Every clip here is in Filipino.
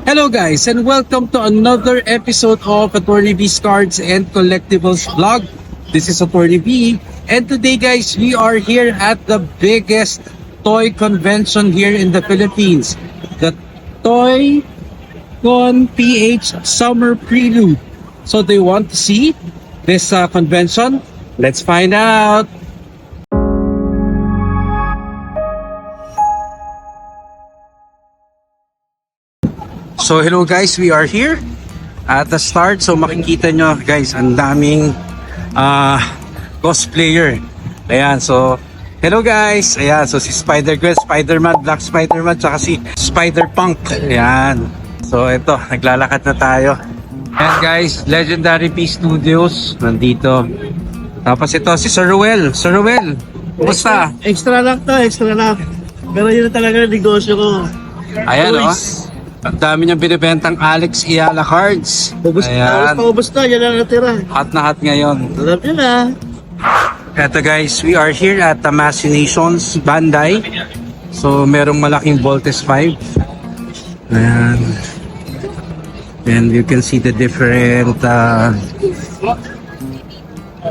Hello guys and welcome to another episode of Attorney V's Cards and Collectibles vlog. This is Attorney V and today guys we are here at the biggest toy convention here in the Philippines. The Toy Con PH Summer Prelude. So do you want to see this convention? Let's find out! So hello guys, we are here at the start. So makikita nyo guys, ang daming cosplayer. Ayan, so hello guys. Ayan, so si Spider-Gwen, Spider-Man, Black Spider-Man, tsaka si Spider-Punk. Ayan. So ito, naglalakad na tayo. Ayan guys, Legendary P Studios nandito. Tapos ito si Sir Ruel. Sir Ruel, kumusta? Extra lang to, extra lang. Pero yun talaga ang negosyo ko. Ayan o. Toys. Ang dami niyang binibentang Alex Ayala cards. Ayan. Paubos na, yan lang natira. Hot na hot ngayon. Alam nyo na. Eto guys, we are here at the Machinations Bandai. So merong malaking Voltes 5. Ayan. And you can see the different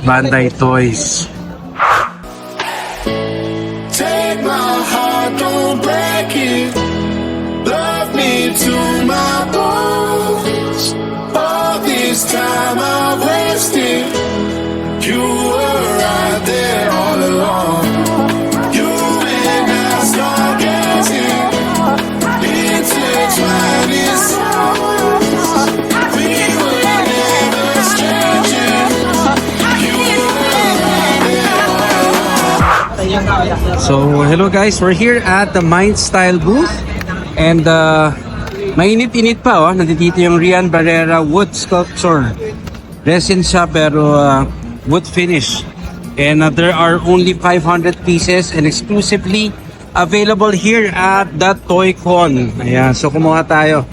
Bandai toys. Take my heart, don't break it. Love me to my bones. All this time I've wasted. You were right there all along. You and I stargazing, intertwining souls. We were never strangers. You were right there all along. So hello guys, we're here at the Mind Style booth. And mainit-init pa oh. Nandito yung Rian Barrera wood sculpture. Resin siya pero wood finish. And there are only 500 pieces and exclusively available here at the Toy Con. Ayan, so kumuha tayo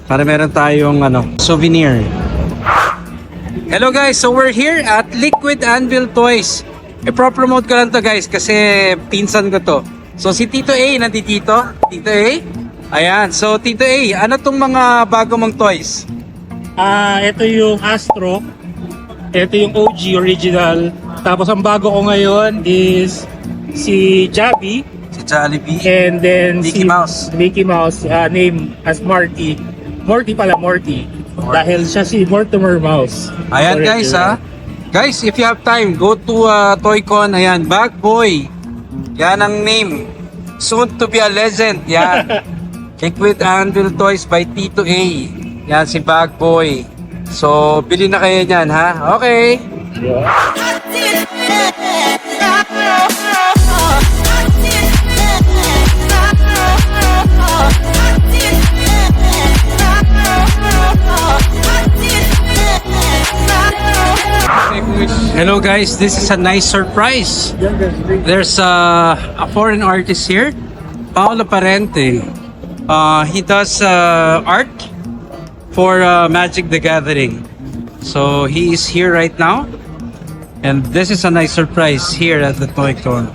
para meron tayong souvenir. Hello guys, so we're here at Liquid Anvil Toys. I-promote ko lang to guys kasi pinsan ko to. So si Tito A nandito. Tito A? Ayan, so Tito A, ano tong mga bago mong toys? Ito yung Astro. Ito yung OG original. Tapos ang bago ko ngayon is si Javi. Si Jollibee? And then Mickey Mouse. Mickey Mouse, name as Morty. Morty pala, Morty. Dahil siya si Mortimer Mouse. Ayan guys ha. Guys, if you have time, go to ToyCon. Ayan, Bag Boy. Yan ang name. Soon to be a legend. Yan. Liquid Anvil Toys by Tito A. Yan si Bag Boy. So, bili na kayo niyan ha. Okay. Hello guys, this is a nice surprise. There's a foreign artist here, Paolo Parente. He does art for Magic the Gathering. So he is here right now. And this is a nice surprise here at the Toy Con.